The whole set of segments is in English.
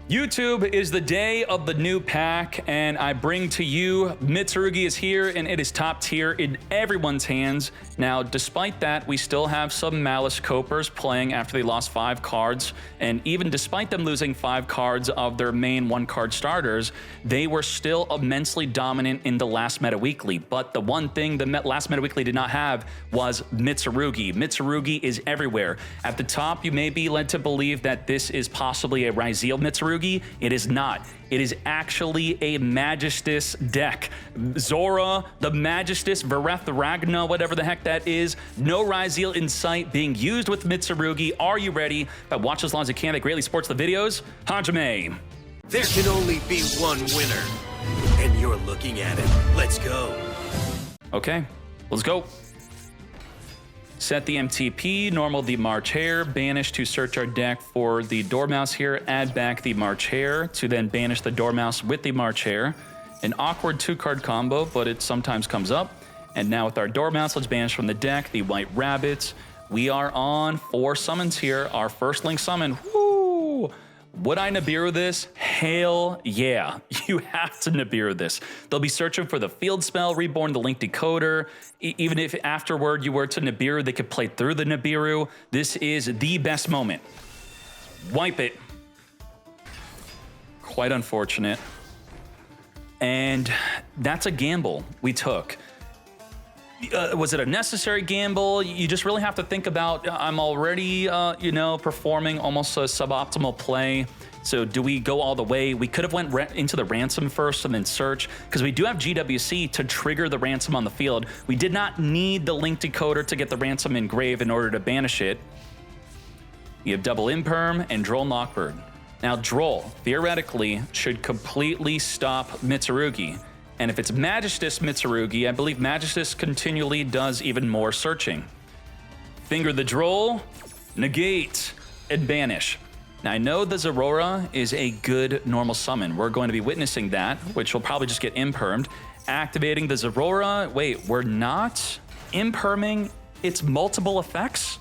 YouTube is the day of the new pack, and I bring to you Mitsurugi is here, and it is top tier in everyone's hands. Now, despite that, we still have some Maliss Copers playing after they lost 5 cards, and even despite them losing 5 cards of their main 1-card starters, they were still immensely dominant in the last Meta Weekly. But the one thing the last Meta Weekly did not have was Mitsurugi. Mitsurugi is everywhere. At the top, you may be led to believe that this is possibly a Ryzeal Mitsurugi. It is not. It is actually a Magistus deck. Zora, the Magistus, Vereth Ragna, whatever the heck that is. No Ryzeal in sight being used with Mitsurugi. Are you ready? If I watch as long as I can, that greatly supports the videos. Hajime. There can only be one winner, and you're looking at it. Let's go. Okay, let's go. Set the MTP, normal the March Hare, banish to search our deck for the Dormouse here, add back the March Hare to then banish the Dormouse with the March Hare. An awkward 2-card combo, but it sometimes comes up. And now with our Dormouse, let's banish from the deck the White Rabbit. We are on 4 summons here, our first Link summon. Woo! Would I Nibiru this? Hell yeah. You have to Nibiru this. They'll be searching for the field spell, Reborn the Link Decoder. Even if afterward you were to Nibiru, they could play through the Nibiru. This is the best moment. Wipe it. Quite unfortunate. And that's a gamble we took. Was it a necessary gamble? You just really have to think about, I'm already, performing almost a suboptimal play. So do we go all the way? We could have went into the ransom first and then search, because we do have GWC to trigger the ransom on the field. We did not need the Link Decoder to get the ransom engraved in order to banish it. You have double Imperm and Droll Knockbird. Now Droll, theoretically, should completely stop Mitsurugi. And if it's Magistus Mitsurugi, I believe Magistus continually does even more searching. Finger the Droll, negate, and banish. Now I know the Zerora is a good normal summon. We're going to be witnessing that, which will probably just get impermed. Activating the Zerora, wait, we're not imperming its multiple effects?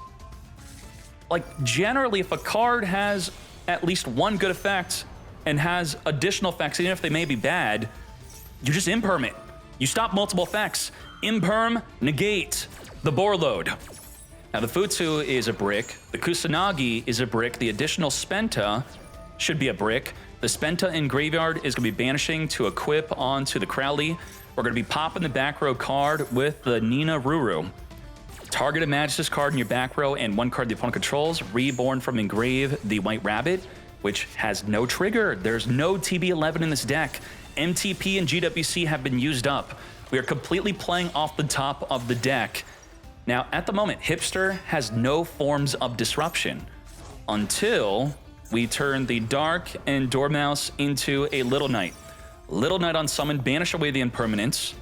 Like generally, if a card has at least one good effect and has additional effects, even if they may be bad, you just imperm it. You stop multiple effects. Imperm, negate, the Borload. Now the Futsu is a brick, the Kusanagi is a brick, the additional Spenta should be a brick. The Spenta in Graveyard is going to be banishing to equip onto the Crowley. We're going to be popping the back row card with the Nina Ruru. Target a Magistus card in your back row and 1 card the opponent controls. Reborn from Engrave, the White Rabbit, which has no trigger. There's no TB11 in this deck. MTP and GWC have been used up. We are completely playing off the top of the deck. Now, at the moment, Hipster has no forms of disruption until we turn the Dark and Dormouse into a Little Knight. Little Knight on summon, banish away the impermanence.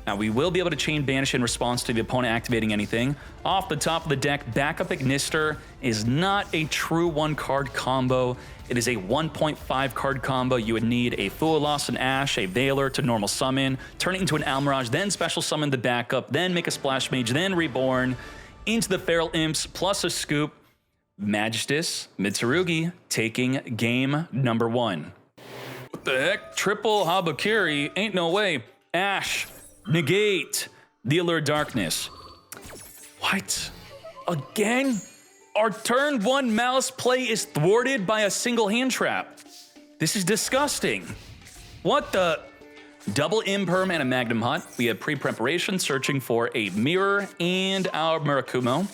Now, we will be able to chain banish in response to the opponent activating anything. Off the top of the deck, backup Ignister is not a true 1-card combo. It is a 1.5 card combo. You would need a Fualos, an Ash, a Veiler to normal summon, turn it into an Almirage, then special summon the backup, then make a Splash Mage, then Reborn, into the Feral Imps, plus a Scoop. Magistus Mitsurugi taking game number 1. What the heck? Triple Habakiri? Ain't no way. Ash, negate, the Allure Darkness. What? Again? Our turn 1 Maliss play is thwarted by a single hand trap. This is disgusting. What the? Double Imperm and a Magnum Hut. We have pre-preparation searching for a Mirror and our Murakumo.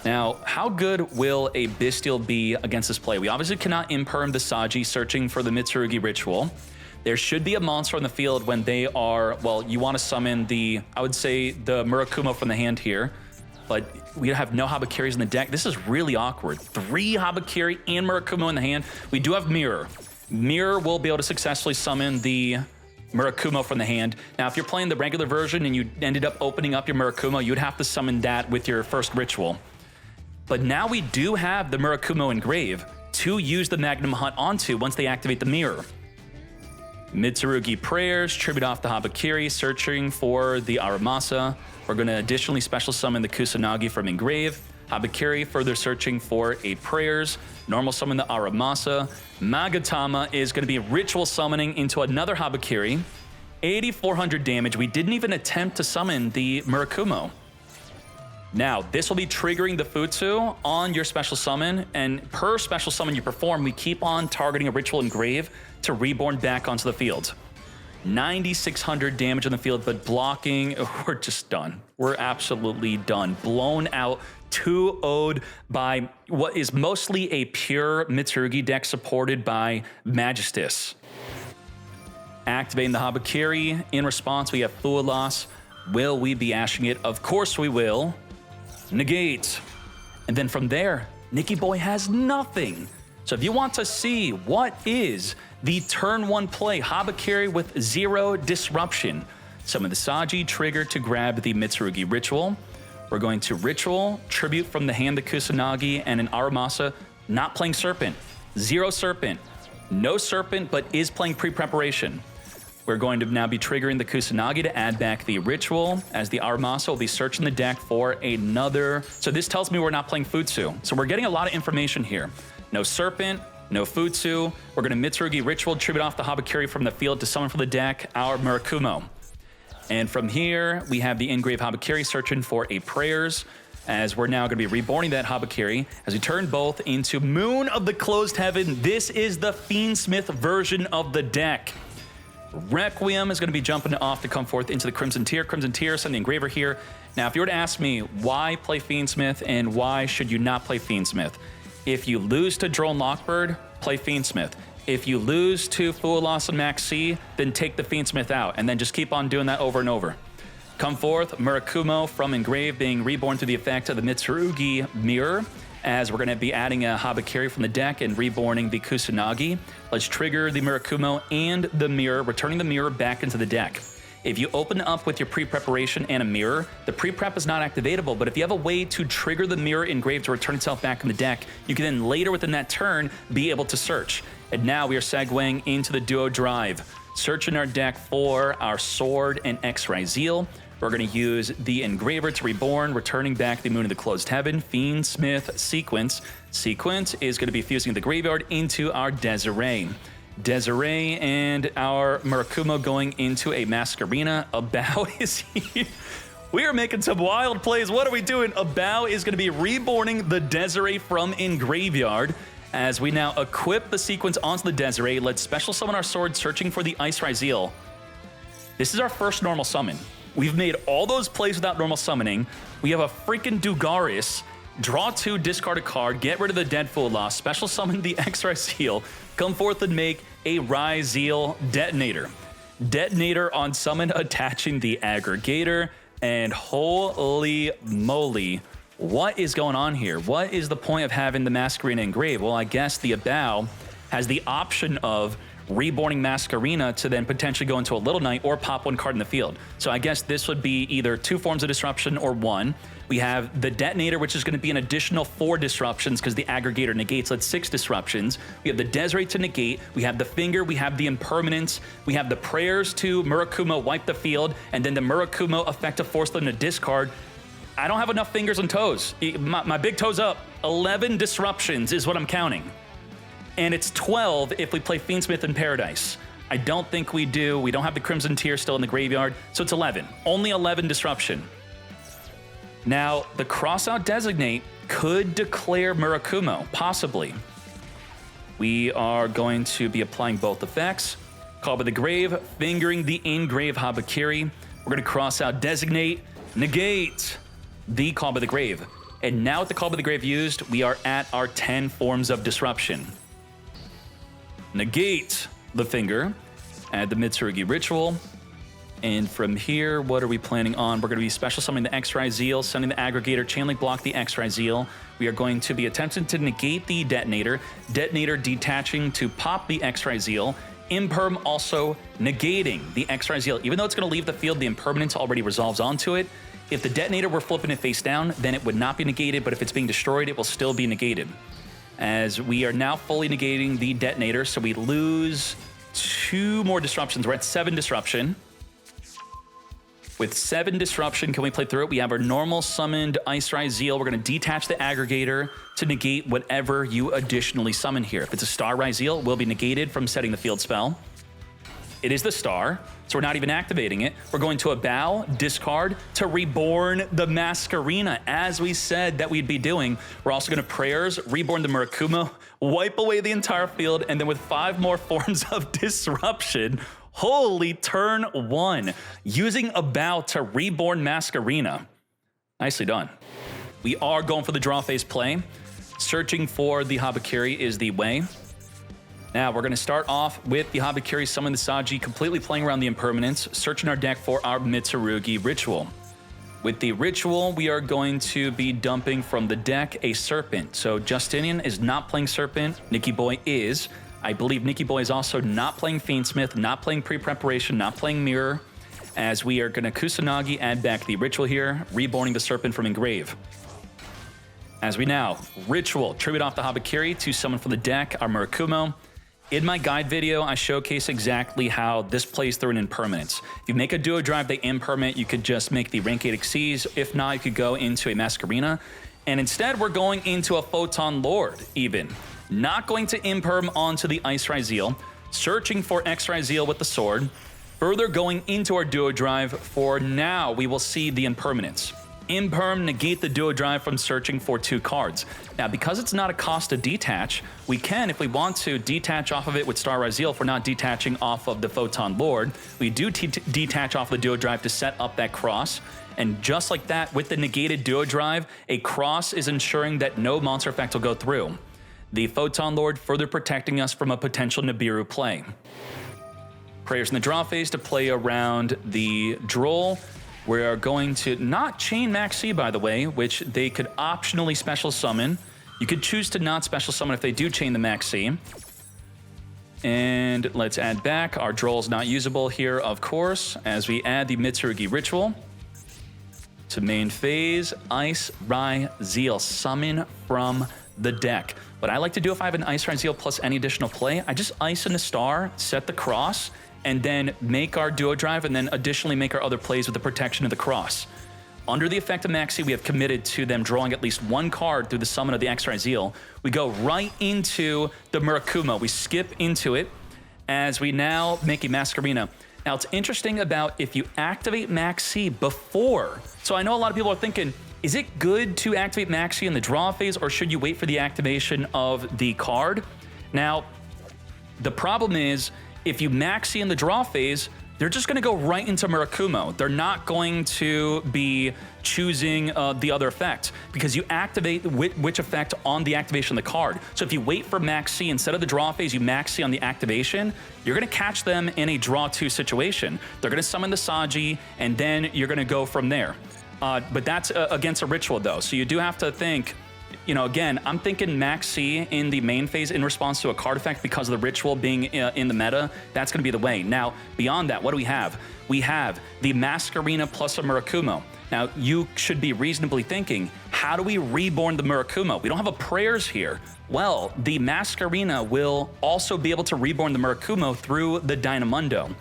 Now, how good will a Bestial be against this play? We obviously cannot Imperm the Saji searching for the Mitsurugi Ritual. There should be a monster on the field when they are, well, you want to summon the, I would say, the Murakumo from the hand here. But we have no Habakiris in the deck. This is really awkward. 3 Habakiri and Murakumo in the hand. We do have Mirror. Mirror will be able to successfully summon the Murakumo from the hand. Now, if you're playing the regular version and you ended up opening up your Murakumo, you'd have to summon that with your first ritual. But now we do have the Murakumo Engrave to use the Magnum Hunt onto once they activate the Mirror. Mitsurugi Prayers, tribute off the Habakiri, searching for the Aramasa. We're going to additionally special summon the Kusanagi from Engrave. Habakiri further searching for a Prayers. normal summon the Aramasa. Magatama is going to be ritual summoning into another Habakiri. 8,400 damage. We didn't even attempt to summon the Murakumo. Now, this will be triggering the Futsu on your special summon, and per special summon you perform, we keep on targeting a Ritual Engrave to reborn back onto the field. 9,600 damage on the field, but blocking, we're just done. We're absolutely done. Blown out, 2-0'd by what is mostly a pure Mitsurugi deck supported by Magistus. Activating the Habakiri. In response, we have Fualas. Will we be ashing it? Of course we will. Negate. And then from there, Nicky Boy has nothing. So if you want to see what is the turn 1 play, Habakiri with 0 disruption, summon the Saji, trigger to grab the Mitsurugi Ritual. We're going to Ritual, Tribute from the hand the Kusanagi, and an Aramasa, not playing Serpent. 0 Serpent. No Serpent, but is playing pre-preparation. We're going to now be triggering the Kusanagi to add back the Ritual, as the Aramasa will be searching the deck for another. So this tells me we're not playing Futsu. So we're getting a lot of information here. No Serpent, no Futsu. We're going to Mitsurugi Ritual, tribute off the Habakiri from the field to summon from the deck our Murakumo. And from here, we have the Engrave Habakiri searching for a Prayers, as we're now going to be reborning that Habakiri as we turn both into Moon of the Closed Heaven. This is the Fiendsmith version of the deck. Requiem is going to be jumping off to come forth into the Crimson Tier. Crimson Tier, send the Engraver here. Now, if you were to ask me why play Fiendsmith and why should you not play Fiendsmith, if you lose to Drone Lockbird, play Fiendsmith. If you lose to Fualas and Maxi, then take the Fiendsmith out, and then just keep on doing that over and over. Come forth, Murakumo from Engrave being reborn through the effect of the Mitsurugi Mirror, as we're going to be adding a Habakiri from the deck and reborning the Kusanagi. Let's trigger the Murakumo and the Mirror, returning the Mirror back into the deck. If you open up with your pre-preparation and a Mirror, the pre-prep is not activatable, but if you have a way to trigger the Mirror Engrave to return itself back in the deck, you can then later within that turn be able to search. And now we are segueing into the Duo Drive. Searching our deck for our Sword and X-Ray Zeal. We're going to use the Engraver to reborn, returning back the Moon of the Closed Heaven, Fiendsmith Sequence. Sequence is going to be fusing the graveyard into our Desiree. Desiree and our Murakumo going into a Masquerena. Abao is here. We are making some wild plays. What are we doing? Abao is going to be reborning the Desiree from in graveyard. As we now equip the sequence onto the Desiree, let's special summon our sword, searching for the Ice Ryzeal. This is our first normal summon. We've made all those plays without normal summoning. We have a freaking Dugaris. Draw 2, discard a card, get rid of the Dead Fualas, special summon the X-Ryzeal, come forth and make a Ryzeal Detonator. Detonator on summon, attaching the Aggregator, and holy moly, what is going on here? What is the point of having the Masquerena Engrave? Well, I guess the Abao has the option of reborning Masquerena to then potentially go into a Little Knight or pop 1 card in the field. So I guess this would be either 2 forms of disruption or 1. We have the Detonator, which is going to be an additional 4 disruptions because the Aggregator negates. That's 6 disruptions. We have the Desiree to negate. We have the Finger. We have the Impermanence. We have the Prayers to Murakumo wipe the field, and then the Murakumo effect to force them to discard. I don't have enough fingers and toes. My big toe's up. 11 disruptions is what I'm counting. And it's 12 if we play Fiendsmith in Paradise. I don't think we do. We don't have the Crimson Tier still in the graveyard, so it's 11. Only 11 disruption. Now, the Crossout Designate could declare Murakumo, possibly. We are going to be applying both effects. Call by the Grave, fingering the Engrave Habakiri. We're going to cross out Designate, negate the Call by the Grave. And now with the Call by the Grave used, we are at our 10 forms of disruption. Negate the Finger, add the Mitsurugi Ritual, and from here, what are we planning on? We're going to be special summoning the X-Ryzeal, sending the Aggregator, Chainlink block the X-Ryzeal. We are going to be attempting to negate the Detonator, Detonator detaching to pop the X-Ryzeal, Imperm also negating the X-Ryzeal. Even though it's going to leave the field, the Impermanence already resolves onto it. If the Detonator were flipping it face down, then it would not be negated, but if it's being destroyed, it will still be negated. As we are now fully negating the Detonator, so we lose 2 more disruptions. We're at 7 disruption. With 7 disruption, can we play through it? We have our normal summoned Ice Rise Zeal. We're going to detach the aggregator to negate whatever you additionally summon here. If it's a Star Rise Zeal, it will be negated from setting the field spell. It is the star, so we're not even activating it. We're going to a bow, discard, to reborn the Masquerena, as we said that we'd be doing. We're also going to prayers, reborn the Murakumo, wipe away the entire field, and then with 5 more forms of disruption, holy turn 1, using a bow to reborn Masquerena. Nicely done. We are going for the draw phase play. Searching for the Habakiri is the way. Now, we're going to start off with the Habakiri, summon the Saji, completely playing around the impermanence, searching our deck for our Mitsurugi ritual. With the ritual, we are going to be dumping from the deck a Serpent. So Justinian is not playing Serpent, Nikki Boy is. I believe Nikki Boy is also not playing Fiendsmith, not playing Pre-Preparation, not playing Mirror, as we are going to Kusanagi add back the ritual here, reborning the Serpent from Engrave. As we now ritual, tribute off the Habakiri to summon from the deck our Murakumo. In my guide video, I showcase exactly how this plays through an impermanence. If you make a duo drive, they impermanent, you could just make the rank 8 Xyz. If not, you could go into a Masquerena. And instead, we're going into a Photon Lord, even. Not going to imperm onto the Ice Rise Zeal, searching for X Rise Zeal with the sword. Further going into our duo drive, for now, we will see the impermanence. Imperm, negate the duo drive from searching for 2 cards. Now, because it's not a cost to detach, we can, if we want to, detach off of it with Star Rise Zeal if we're not detaching off of the Photon Lord. We do detach off the duo drive to set up that cross. And just like that, with the negated duo drive, a cross is ensuring that no monster effect will go through. The Photon Lord further protecting us from a potential Nibiru play. Prayers in the draw phase to play around the Droll. We are going to not chain Maxi, by the way, which they could optionally special summon. You could choose to not special summon if they do chain the Maxi. And let's add back. Our Droll's not usable here, of course, as we add the Mitsurugi ritual to main phase. Ice Rise Zeal, summon from the deck. What I like to do if I have an Ice Rise Zeal plus any additional play, I just ice in the star, set the cross, and then make our duo drive, and then additionally make our other plays with the protection of the cross. Under the effect of Maxi, we have committed to them drawing at least 1 card through the summon of the X-Ray Zeal. We go right into the Murakumo. We skip into it as we now make a Masquerena. Now, it's interesting about if you activate Maxi before. So I know a lot of people are thinking, is it good to activate Maxi in the draw phase, or should you wait for the activation of the card? Now, the problem is, if you Maxi in the draw phase, they're just going to go right into Murakumo. They're not going to be choosing the other effect, because you activate which effect on the activation of the card. So if you wait for Maxi instead of the draw phase, you Maxi on the activation, you're going to catch them in a draw 2 situation. They're going to summon the Saji, and then you're going to go from there. But that's against a ritual, though. So you do have to think, you know, again, I'm thinking Maxi in the main phase in response to a card effect because of the ritual being in the meta. That's going to be the way. Now, beyond that, what do we have? We have the Masquerena plus a Murakumo. Now, you should be reasonably thinking, how do we reborn the Murakumo? We don't have a prayers here. Well, the Masquerena will also be able to reborn the Murakumo through the Dynamundo.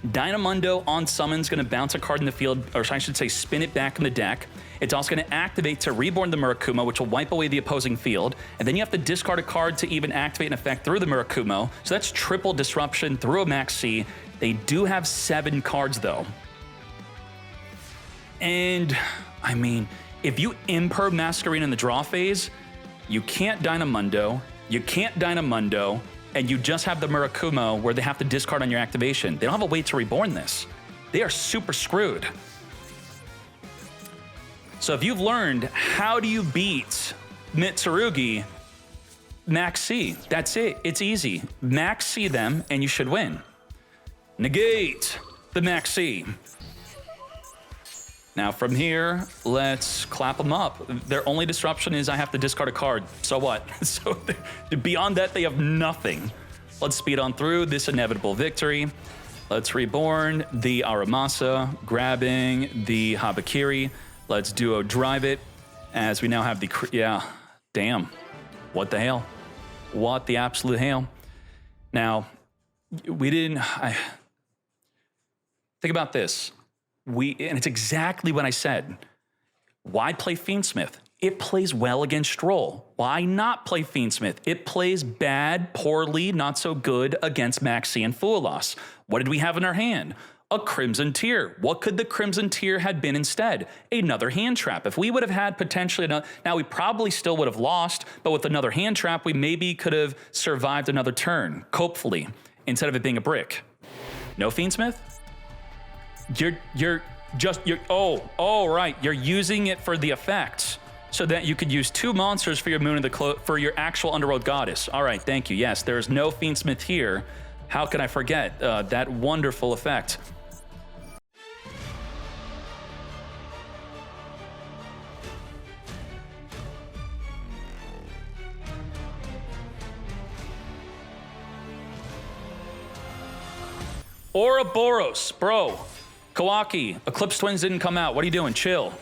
Dynamundo on summon is going to bounce a card in the field, or I should say spin it back in the deck. It's also going to activate to reborn the Murakumo, which will wipe away the opposing field. And then you have to discard a card to even activate an effect through the Murakumo. So that's triple disruption through a Maxi. They do have 7 cards, though. And, I mean, if you imperm Masquerena in the draw phase, you can't Dynamundo, and you just have the Murakumo where they have to discard on your activation. They don't have a way to reborn this. They are super screwed. So if you've learned how do you beat Mitsurugi, Maxi, that's it. It's easy. Maxi them and you should win. Negate the Maxi. Now from here, let's clap them up. Their only disruption is I have to discard a card. So what? So beyond that, they have nothing. Let's speed on through this inevitable victory. Let's reborn the Aramasa, grabbing the Habakiri. Let's duo drive it as we now have the, yeah, damn. What the hell? What the absolute hell? Now, we didn't, think about this. and it's exactly what I said. Why play Fiendsmith? It plays well against Stroll. Why not play Fiendsmith? It plays bad, poorly, not so good against Maxi and Fuelos. What did we have in our hand? A Crimson Tear. What could the Crimson Tear had been instead? Another hand trap. If we would have had potentially, now we probably still would have lost, but with another hand trap, we maybe could have survived another turn, hopefully, instead of it being a brick. No Fiendsmith? Oh, right. You're using it for the effects so that you could use 2 monsters for your Moon of the for your actual Underworld Goddess. All right, thank you. Yes, there's no Fiendsmith here. How can I forget that wonderful effect? Ouroboros, bro. Kawaki, Eclipse Twins didn't come out. What are you doing? Chill.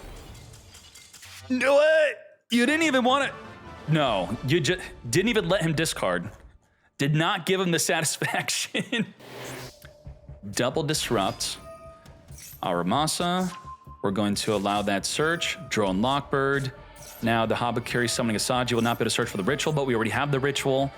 What? You didn't even want to... No, you just didn't even let him discard. Did not give him the satisfaction. Double Disrupt. Aramasa. We're going to allow that search. Drone Lockbird. Now the Habakiri summoning Asaji will not be able to search for the ritual, but we already have the ritual.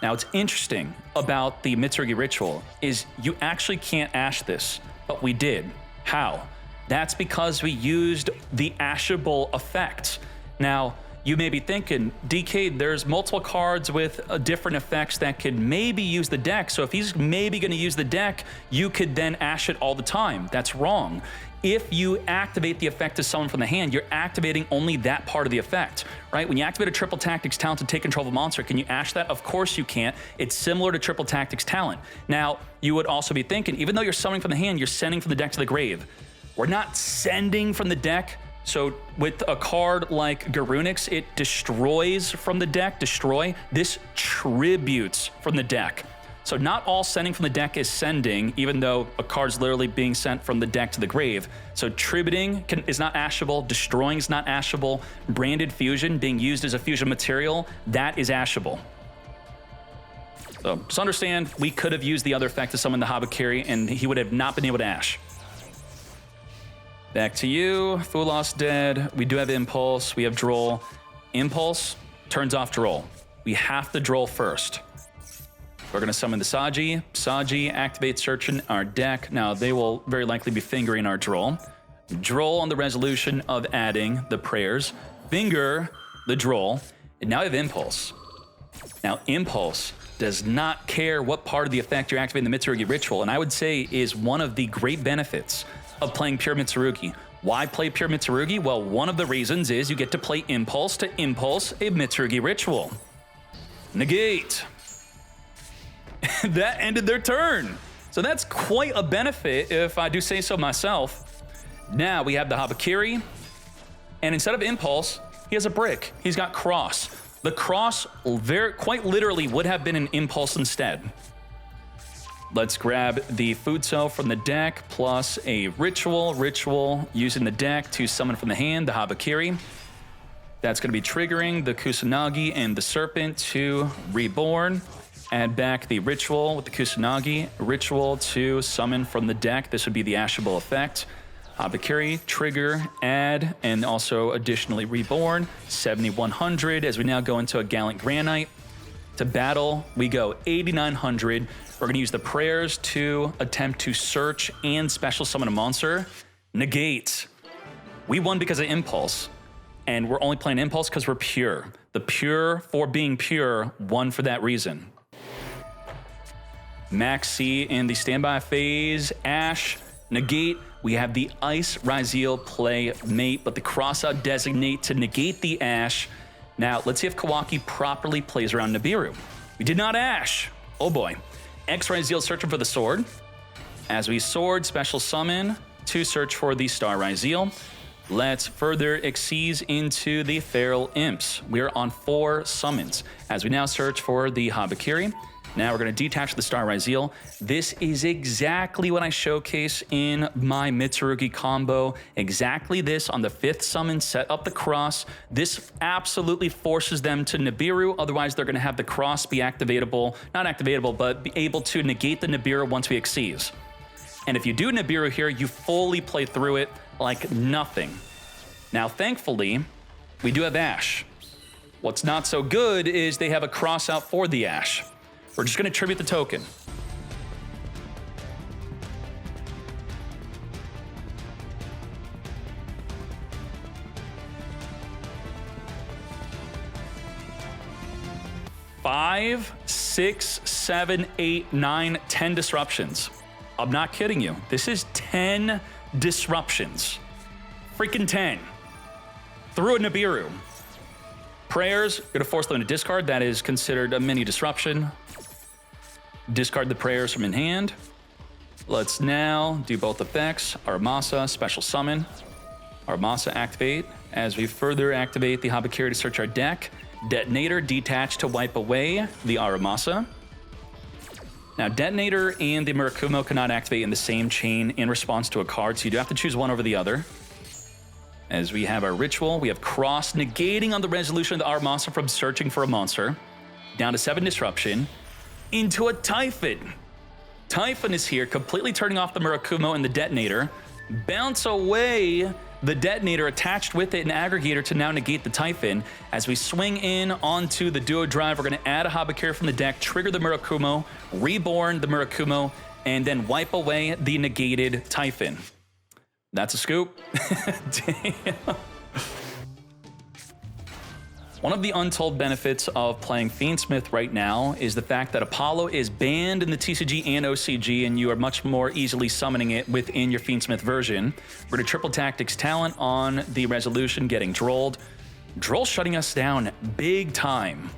Now, what's interesting about the Mitsurugi ritual is you actually can't ash this, but we did. How? That's because we used the ashable effect. Now, you may be thinking, DK, there's multiple cards with different effects that could maybe use the deck. So if he's maybe going to use the deck, you could then ash it all the time. That's wrong. If you activate the effect to summon from the hand, you're activating only that part of the effect, right? When you activate a Triple Tactics talent to take control of a monster, can you ash that? Of course you can't. It's similar to Triple Tactics talent. Now, you would also be thinking, even though you're summoning from the hand, you're sending from the deck to the grave. We're not sending from the deck. So with a card like Garunix, it destroys from the deck, destroy. This tributes from the deck. So not all sending from the deck is sending, even though a card's literally being sent from the deck to the grave. So tributing is not ashable, destroying is not ashable, branded fusion being used as a fusion material, that is ashable. So just understand, we could have used the other effect to summon the Habakiri and he would have not been able to ash. Back to you, Fuelos dead. We do have Impulse, we have Droll. Impulse turns off Droll. We have to Droll first. We're gonna summon the Saji. Saji activates search in our deck. Now they will very likely be fingering our Droll. Droll on the resolution of adding the prayers. Finger the Droll. And now we have Impulse. Now Impulse does not care what part of the effect you're activating the Mitsurugi ritual, and I would say is one of the great benefits of playing pure Mitsurugi. Why play pure Mitsurugi? Well, one of the reasons is you get to play Impulse to Impulse a Mitsurugi ritual. Negate. That ended their turn. So that's quite a benefit if I do say so myself. Now we have the Habakiri, and instead of Impulse, he has a brick. He's got Cross. The Cross quite literally would have been an Impulse instead. Let's grab the Food Cell from the deck plus a Ritual using the deck to summon from the hand the Habakiri. That's going to be triggering the Kusanagi and the Serpent to Reborn. Add back the Ritual with the Kusanagi. Ritual to summon from the deck. This would be the ashable effect. Habakiri, trigger, add, and also additionally Reborn. 7,100 as we now go into a Gallant Granite. To battle, we go 8,900. We're going to use the prayers to attempt to search and special summon a monster. Negate. We won because of Impulse, and we're only playing Impulse because we're pure. The pure, for being pure, won for that reason. Maxi in the standby phase. Ash. Negate. We have the Ice Raziel play mate, but the crossout designate to negate the Ash. Now, let's see if Kawaki properly plays around Nibiru. We did not Ash. Oh boy. X Raziel searching for the sword. As we sword, special summon to search for the Star Raziel. Let's further exceed into the Feral Imps. We're on 4 summons. As we now search for the Habakiri. Now we're going to detach the Star Raziel. This is exactly what I showcase in my Mitsurugi combo. Exactly this on the 5th summon, set up the cross. This absolutely forces them to Nibiru, otherwise they're going to have the cross be activatable, not activatable, but be able to negate the Nibiru once we exceed. And if you do Nibiru here, you fully play through it like nothing. Now, thankfully, we do have Ash. What's not so good is they have a cross out for the Ash. We're just going to tribute the token. Five, 6, 7, 8, 9, 10 disruptions. I'm not kidding you. This is 10 disruptions. Freaking 10. Through a Nibiru. Prayers, gonna force them to discard. That is considered a mini disruption. Discard the prayers from in hand. Let's now do both effects. Aramasa, special summon. Aramasa activate. As we further activate the Habakiri to search our deck. Detonator detach to wipe away the Aramasa. Now, Detonator and the Murakumo cannot activate in the same chain in response to a card, so you do have to choose one over the other. As we have our Ritual, we have Cross negating on the resolution of the Aramasa from searching for a monster. Down to 7 disruption. Into a Typhon. Typhon is here, completely turning off the Murakumo and the Detonator. Bounce away the Detonator attached with it, an aggregator to now negate the Typhon. As we swing in onto the Duo Drive, we're going to add a Habakiri from the deck, trigger the Murakumo, reborn the Murakumo, and then wipe away the negated Typhon. That's a scoop. Damn. One of the untold benefits of playing Fiendsmith right now is the fact that Apollo is banned in the TCG and OCG, and you are much more easily summoning it within your Fiendsmith version. We're to triple tactics talent on the resolution, getting Drolled. Droll shutting us down big time.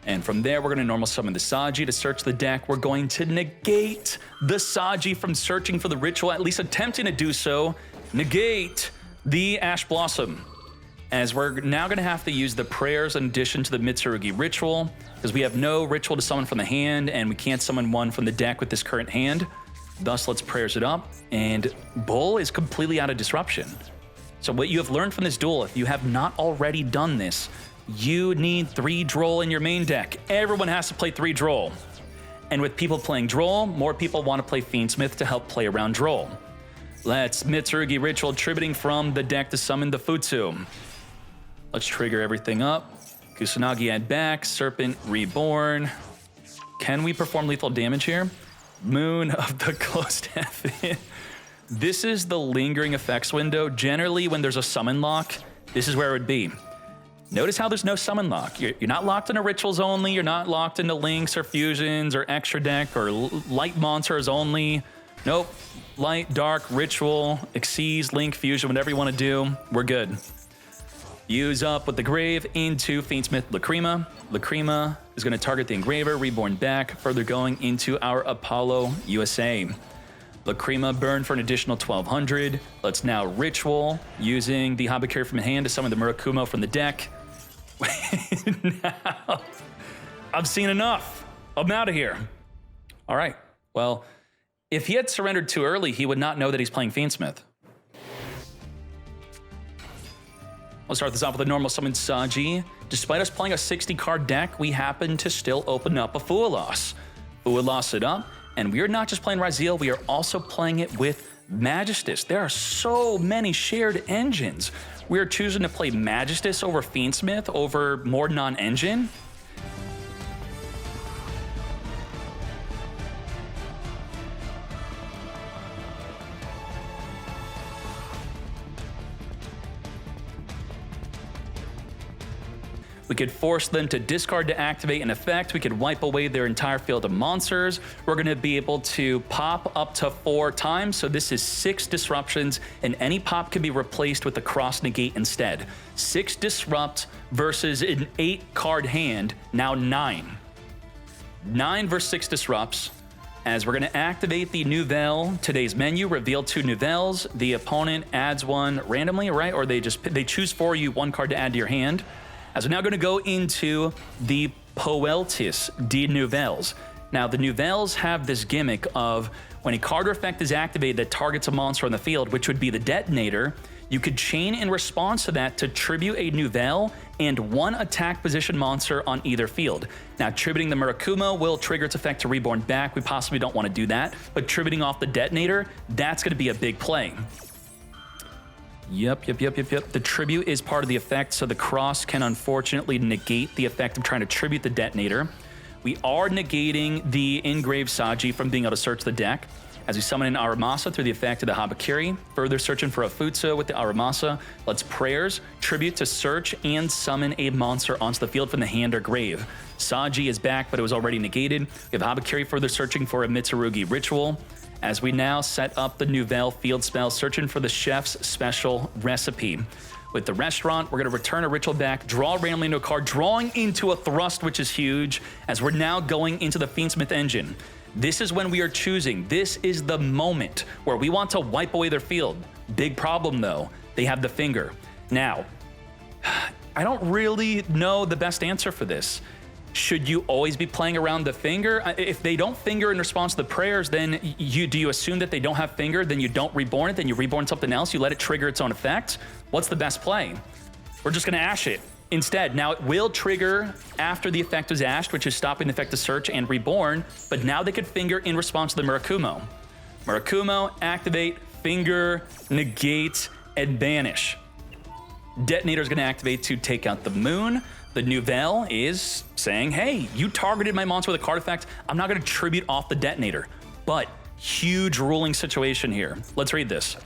And from there, we're going to normal summon the Saji to search the deck. We're going to negate the Saji from searching for the Ritual, at least attempting to do so. Negate the Ash Blossom. As we're now going to have to use the prayers in addition to the Mitsurugi Ritual, because we have no Ritual to summon from the hand, and we can't summon one from the deck with this current hand. Thus, let's prayers it up, and Bull is completely out of disruption. So what you have learned from this duel, if you have not already done this, you need 3 Droll in your main deck. Everyone has to play 3 Droll. And with people playing Droll, more people want to play Fiendsmith to help play around Droll. Let's Mitsurugi Ritual tributing from the deck to summon the Futsu. Let's trigger everything up. Kusanagi add back, Serpent reborn. Can we perform lethal damage here? Moon of the Closed Heaven. This is the lingering effects window. Generally, when there's a summon lock, this is where it would be. Notice how there's no summon lock. You're not locked into rituals only. You're not locked into links or fusions or extra deck or light monsters only. Nope. Light, dark, ritual, Xyz, link, fusion, whatever you want to do, we're good. Use up with the Grave into Fiendsmith Lacrima. Lacrima is going to target the Engraver, reborn back, further going into our Apollo USA. Lacrima burn for an additional 1200. Let's now Ritual using the Habakiri from hand to summon the Murakumo from the deck. Now, I've seen enough. I'm out of here. All right. Well, if he had surrendered too early, he would not know that he's playing Fiendsmith. We'll start this off with a normal summon Saji. Despite us playing a 60-card deck, we happen to still open up a Fualas. Fualas it up, and we are not just playing Raziel, we are also playing it with Magistus. There are so many shared engines. We are choosing to play Magistus over Fiendsmith over more non-engine. We could force them to discard to activate an effect. We could wipe away their entire field of monsters. We're going to be able to pop up to 4 times. So this is 6 disruptions, and any pop can be replaced with a cross negate instead. 6 disrupt versus an 8-card hand, now 9. 9 versus 6 disrupts. As we're going to activate the Nouvelle, today's menu, reveal 2 Nouvelles. The opponent adds 1 randomly, right? Or they choose for you 1 card to add to your hand. As we're now going to go into the Poeltis de Nouvelles. Now, the Nouvelles have this gimmick of when a card or effect is activated that targets a monster on the field, which would be the Detonator, You could chain in response to that to tribute a Nouvelle and 1 attack position monster on either field. Now, tributing the Murakumo will trigger its effect to reborn back. We possibly don't want to do that, but tributing off the detonator, that's going to be a big play. Yep. The tribute is part of the effect, so the cross can unfortunately negate the effect of trying to tribute the detonator. We are negating the engraved Saji from being able to search the deck, as we summon in Aramasa through the effect of the Habakiri, further searching for a Futsu with the Aramasa. Let's prayers, tribute to search, and summon a monster onto the field from the hand or grave. Saji is back, but it was already negated. We have Habakiri further searching for a Mitsurugi ritual, as we now set up the Nouvelle field spell, searching for the chef's special recipe. With the restaurant, we're going to return a ritual back, draw randomly into a card, drawing into a thrust, which is huge, as we're now going into the Fiendsmith engine. This is when we are choosing. This is the moment where we want to wipe away their field. Big problem, though. They have the finger. Now, I don't really know the best answer for this. Should you always be playing around the finger? If they don't finger in response to the prayers, then do you assume that they don't have finger, then you don't reborn it, then you reborn something else, you let it trigger its own effect? What's the best play? We're just gonna ash it instead. Now, it will trigger after the effect is ashed, which is stopping the effect to search and reborn, but now they could finger in response to the Murakumo. Murakumo, activate, finger, negate, and banish. Detonator is gonna activate to take out the moon. The Nouvelle is saying, hey, you targeted my monster with a card effect. I'm not going to tribute off the detonator. But huge ruling situation here. Let's read this.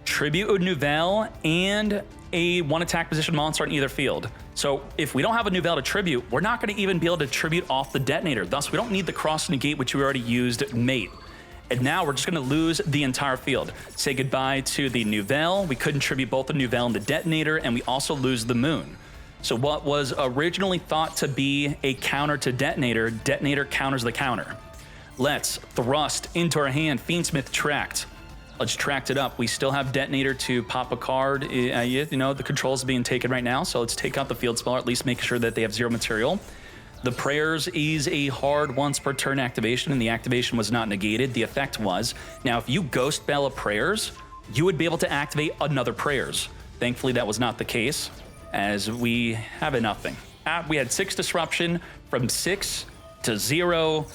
Tribute a Nouvelle and a 1 attack position monster on either field. So if we don't have a Nouvelle to tribute, we're not going to even be able to tribute off the detonator. Thus, we don't need the cross negate, which we already used, mate. And now we're just going to lose the entire field. Say goodbye to the Nouvelle. We couldn't tribute both the Nouvelle and the detonator, and we also lose the moon. So what was originally thought to be a counter to detonator, detonator counters the counter. Let's thrust into our hand. Fiendsmith tracked. Let's tract it up. We still have detonator to pop a card. You know, the control's being taken right now, so let's take out the field spell, or at least make sure that they have 0 material. The prayers is a hard once per turn activation, and the activation was not negated. The effect was. Now, if you ghost bell a prayers, you would be able to activate another prayers. Thankfully, that was not the case, as we have a nothing. We had 6 disruption from 6 to 0.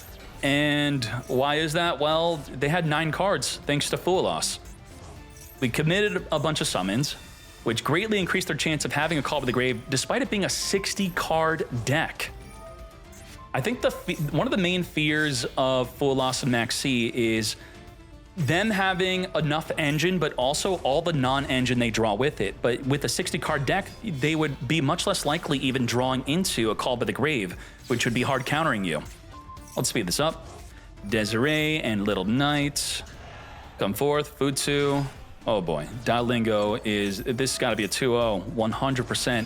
And why is that? Well, they had 9 cards thanks to Fool Loss. We committed a bunch of summons, which greatly increased their chance of having a Call to the Grave, despite it being a 60-card deck. I think one of the main fears of Fool Loss and Max C is them having enough engine, but also all the non-engine they draw with it. But with a 60-card deck, they would be much less likely even drawing into a Call by the Grave, which would be hard countering you. Let's speed this up. Desiree and Little Knight come forth. Futsu. Oh boy. Dalingo is, this has got to be a 2-0, 100%.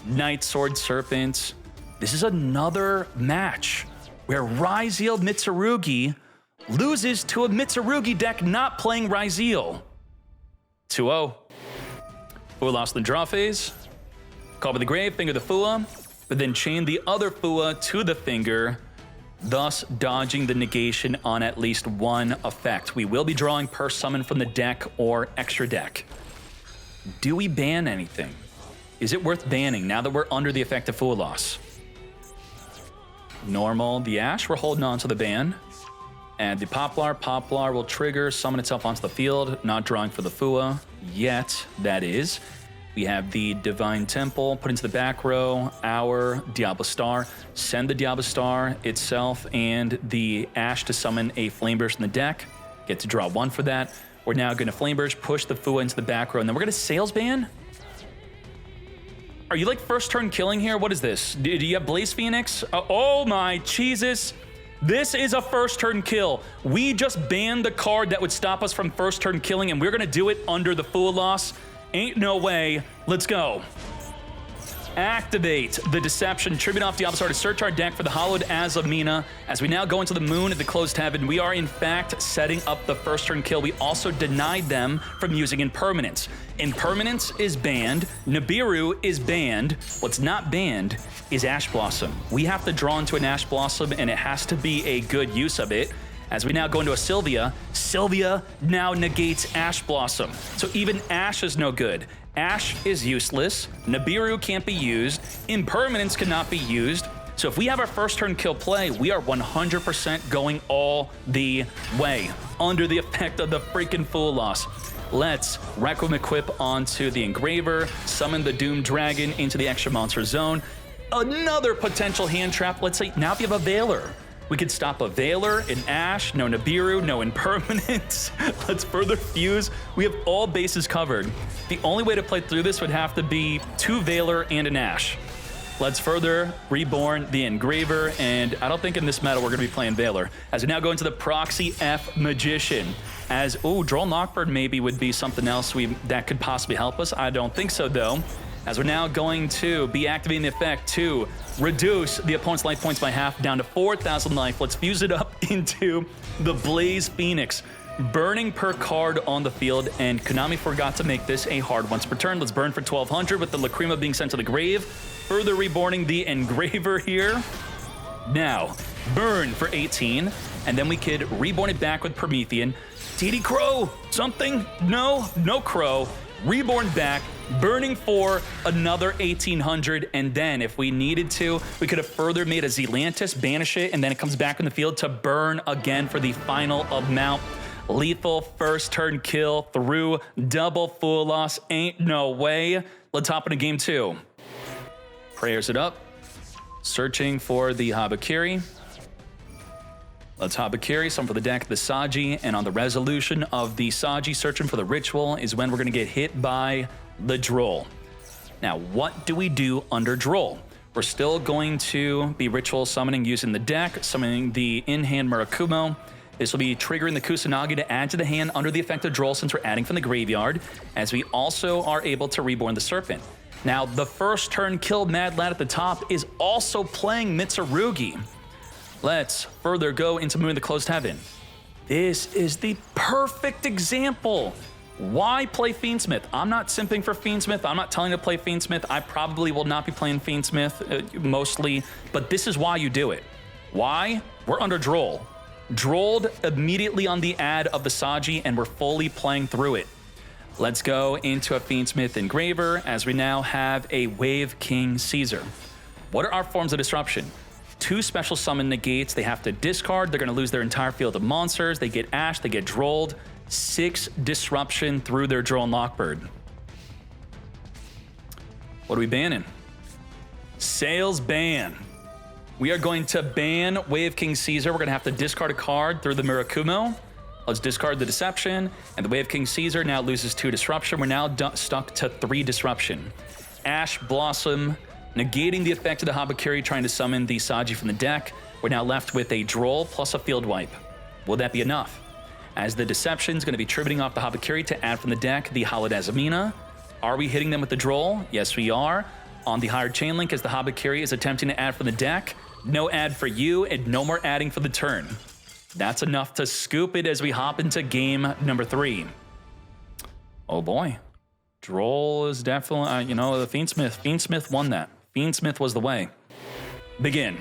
Knight, Sword, Serpent. This is another match where Ryziel Mitsurugi loses to a Mitsurugi deck not playing Ryziel. 2-0. Fua lost in the draw phase. Call by the Grave, finger the Fua, but then chain the other Fua to the finger, thus dodging the negation on at least one effect. We will be drawing per summon from the deck or extra deck. Do we ban anything? Is it worth banning now that we're under the effect of Fua loss? Normal, the Ash, we're holding on to the ban. And the Poplar will trigger, summon itself onto the field, not drawing for the Fua yet, that is. We have the Divine Temple put into the back row, our Diablo Star, send the Diablo Star itself and the Ash to summon a Flame Burst in the deck, get to draw 1 for that. We're now going to Flame Burst, push the Fua into the back row, and then we're going to Sales Ban? Are you like first turn killing here? What is this? Do you have Blaze Phoenix? Oh my Jesus. This is a first turn kill. We just banned the card that would stop us from first turn killing, and we're going to do it under the Fua loss. Ain't no way. Let's go. Activate the Deception. Tribute off Diablo Star to search our deck for the Hallowed Azamina. As we now go into the moon at the closed heaven, we are in fact setting up the first turn kill. We also denied them from using Impermanence. Impermanence is banned. Nibiru is banned. What's not banned is Ash Blossom. We have to draw into an Ash Blossom, and it has to be a good use of it. As we now go into a Sylvia, Sylvia now negates Ash Blossom. So even Ash is no good. Ash is useless, Nibiru can't be used, Impermanence cannot be used. So if we have our first turn kill play, we are 100% going all the way under the effect of the freaking Fool Loss. Let's Requiem equip onto the Engraver, summon the Doom Dragon into the extra monster zone. Another potential hand trap. Let's say now if you have a Veiler, we could stop a Veiler, an Ash, no Nibiru, no Impermanence. Let's further fuse. We have all bases covered. The only way to play through this would have to be 2 Veiler and an Ash. Let's further Reborn the Engraver, and I don't think in this meta we're going to be playing Veiler. As we now go into the Proxy F Magician. As, Droll Knockbird maybe would be something else that could possibly help us. I don't think so, though. As we're now going to be activating the effect to reduce the opponent's life points by half down to 4,000 life. Let's fuse it up into the Blaze Phoenix. Burning per card on the field, and Konami forgot to make this a hard once per turn. Let's burn for 1,200 with the Lacrima being sent to the grave. Further reborning the Engraver here. Now, burn for 18, and then we could reborn it back with Promethean. TD Crow, something? No Crow. Reborn back, burning for another 1,800, and then if we needed to, we could have further made a Zelantis, banish it, and then it comes back in the field to burn again for the final amount. Lethal first turn kill through double Fool Loss, ain't no way. Let's hop into game 2. Prayers it up, searching for the Habakiri. Let's Habakiri, some for the deck, the Saji, and on the resolution of the Saji, searching for the ritual is when we're going to get hit by the Droll. Now, what do we do under Droll? We're still going to be ritual summoning using the deck, summoning the in-hand Murakumo. This will be triggering the Kusanagi to add to the hand under the effect of Droll since we're adding from the graveyard, as we also are able to reborn the Serpent. Now, the first turn kill Mad Lad at the top is also playing Mitsurugi. Let's further go into Moon the Closed Heaven. This is the perfect example. Why play Fiendsmith? I'm not simping for Fiendsmith. I'm not telling you to play Fiendsmith. I probably will not be playing Fiendsmith mostly, but this is why you do it. Why? We're under Droll. Drolled immediately on the ad of the Saji, and we're fully playing through it. Let's go into a Fiendsmith Engraver, as we now have a Wave King Caesar. What are our forms of disruption? 2 special summon negates. They have to discard. They're going to lose their entire field of monsters. They get Ash. They get Drolled. 6 disruption through their Droll Knockbird. What are we banning? Sales ban. We are going to ban Wave King Caesar. We're going to have to discard a card through the Murakumo. Let's discard the Deception, and the Wave King Caesar now loses 2 disruption. We're now stuck to 3 disruption. Ash Blossom, negating the effect of the Habakiri, trying to summon the Saji from the deck. We're now left with a Droll plus a field wipe. Will that be enough? As the Deception is going to be tributing off the Habakiri to add from the deck the Holodazamina. Are we hitting them with the Droll? Yes, we are. On the hired chain link, as the Habakiri is attempting to add from the deck. No ad for you, and no more adding for the turn. That's enough to scoop it as we hop into game number 3. Oh boy. Droll is definitely, the Fiendsmith. Fiendsmith won that. Fiendsmith was the way. Begin.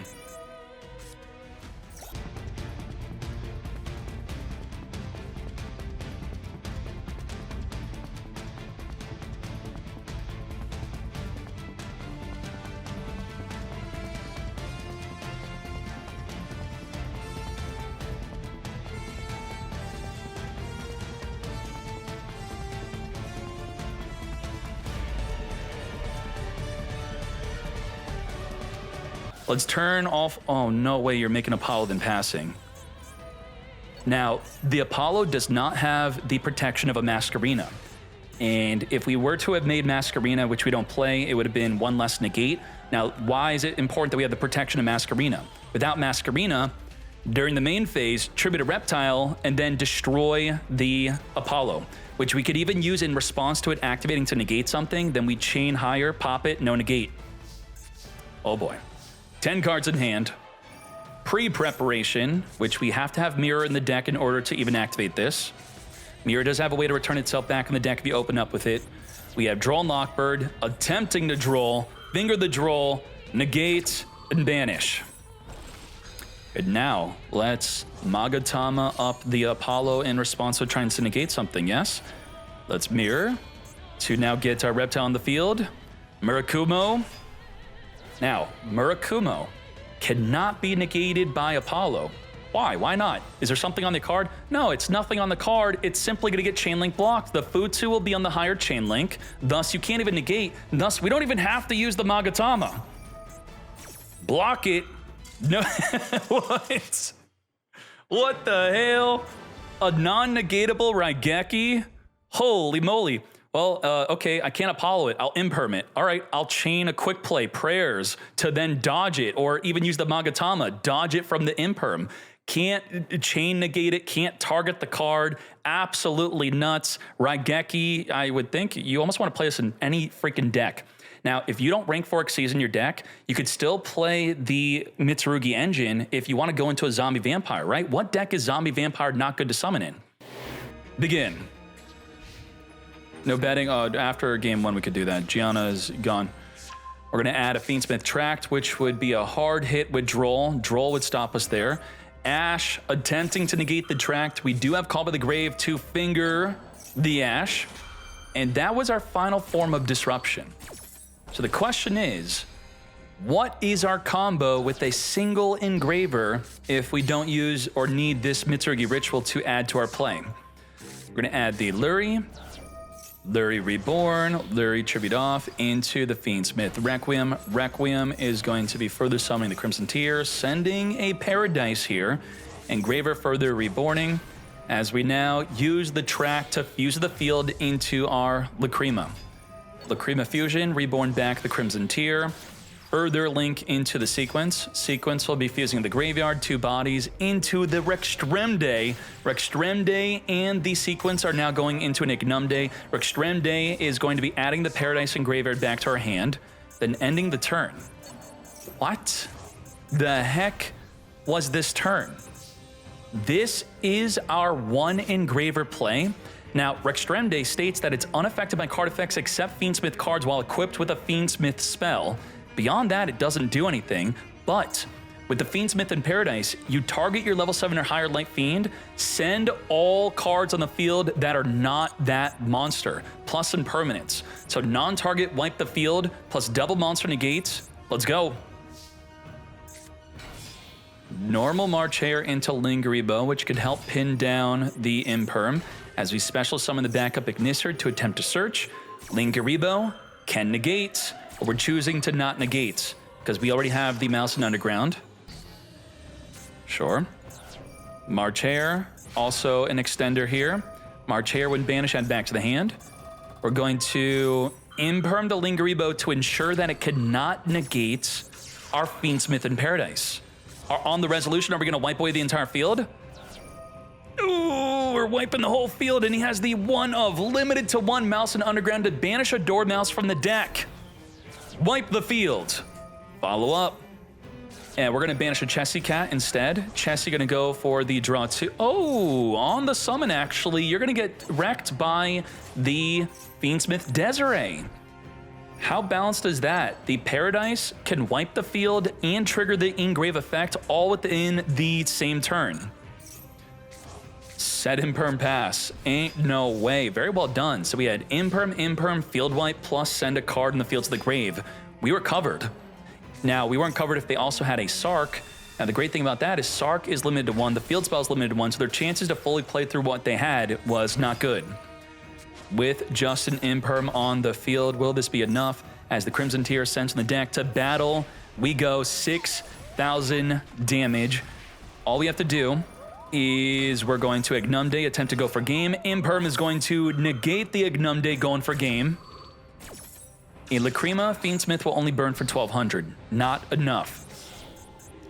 Let's turn off. Oh, no way, you're making Apollo then passing. Now, the Apollo does not have the protection of a Masquerena. And if we were to have made Masquerena, which we don't play, it would have been 1 less negate. Now, why is it important that we have the protection of Masquerena? Without Masquerena, during the main phase, tribute a Reptile and then destroy the Apollo, which we could even use in response to it activating to negate something. Then we chain higher, pop it, no negate. Oh boy. 10 cards in hand. Pre-preparation, which we have to have Mirror in the deck in order to even activate this. Mirror does have a way to return itself back in the deck if you open up with it. We have Droll Knockbird, attempting to Droll, Finger the Droll, negate, and banish. And now, let's Magatama up the Apollo in response to trying to negate something, yes? Let's mirror to now get our Reptile on the field. Murakumo. Now, Murakumo cannot be negated by Apollo. Why? Why not? Is there something on the card? No, it's nothing on the card. It's simply going to get chain link blocked. The Futsu will be on the higher chain link. Thus, you can't even negate. Thus, we don't even have to use the Magatama. Block it. No. What? What the hell? A non-negatable Raigeki? Holy moly. Well, okay, I can't Apollo it. I'll imperm it. All right, I'll chain a quick play, prayers, to then dodge it, or even use the Magatama, dodge it from the imperm. Can't chain negate it, can't target the card. Absolutely nuts. Raigeki, I would think you almost want to play this in any freaking deck. Now, if you don't rank 4 Xyz in your deck, you could still play the Mitsurugi engine if you want to go into a zombie vampire, right? What deck is zombie vampire not good to summon in? Begin. No betting. After game 1, we could do that. Gianna is gone. We're going to add a Fiendsmith Tract, which would be a hard hit with Droll. Droll would stop us there. Ash attempting to negate the Tract. We do have Call by the Grave to finger the Ash. And that was our final form of disruption. So the question is, what is our combo with a single engraver if we don't use or need this Mitsurugi ritual to add to our play? We're going to add the Lurie, Lurie Reborn, Lurie Tribute Off into the Fiendsmith Requiem. Requiem is going to be further summoning the Crimson Tear, sending a Paradise here, Engraver further reborning, as we now use the track to fuse the field into our Lacrima. Lacrima Fusion, reborn back the Crimson Tear, further link into the Sequence. Sequence will be fusing the Graveyard, 2 bodies, into the Rextremde. Rextremde and the Sequence are now going into an Ignumde. Rextremde is going to be adding the Paradise and Graveyard back to our hand, then ending the turn. What the heck was this turn? This is our 1 engraver play. Now, Rextremde states that it's unaffected by card effects except Fiendsmith cards while equipped with a Fiendsmith spell. Beyond that, it doesn't do anything, but with the Fiendsmith in Paradise, you target your level 7 or higher Light Fiend, send all cards on the field that are not that monster, plus impermanence. So non-target wipe the field, plus double monster negates. Let's go. Normal March Hare into Lingeribo, which could help pin down the Imperm, as we special summon the backup Ignister to attempt to search. Lingeribo can negate, but we're choosing to not negate, because we already have the Mouse and Underground. Sure. March Hare, also an extender here. March Hare when banish, add back to the hand. We're going to Imperm the Lingeribo to ensure that it cannot negate our Fiendsmith in Paradise. On the resolution, are we going to wipe away the entire field? Ooh, we're wiping the whole field, and he has the one of limited to 1 Mouse and Underground to banish a Dormouse from the deck. Wipe the field. Follow up. And we're going to banish a Chessie Cat instead. Chessie going to go for the draw 2. Oh, on the summon, actually, you're going to get wrecked by the Fiendsmith Desiree. How balanced is that? The Paradise can wipe the field and trigger the Engrave effect all within the same turn. Set Imperm pass. Ain't no way. Very well done. So we had Imperm, field wipe, plus send a card in the field to the grave. We were covered. Now, we weren't covered if they also had a Sark. Now, the great thing about that is Sark is limited to 1, the field spell is limited to 1, so their chances to fully play through what they had was not good. With just an Imperm on the field, will this be enough? As the Crimson Tear sends in the deck to battle, we go 6,000 damage. All we have to do is we're going to Ignumde, attempt to go for game. Imperm is going to negate the Ignumde going for game. A Lacrima, Fiendsmith will only burn for 1,200. Not enough.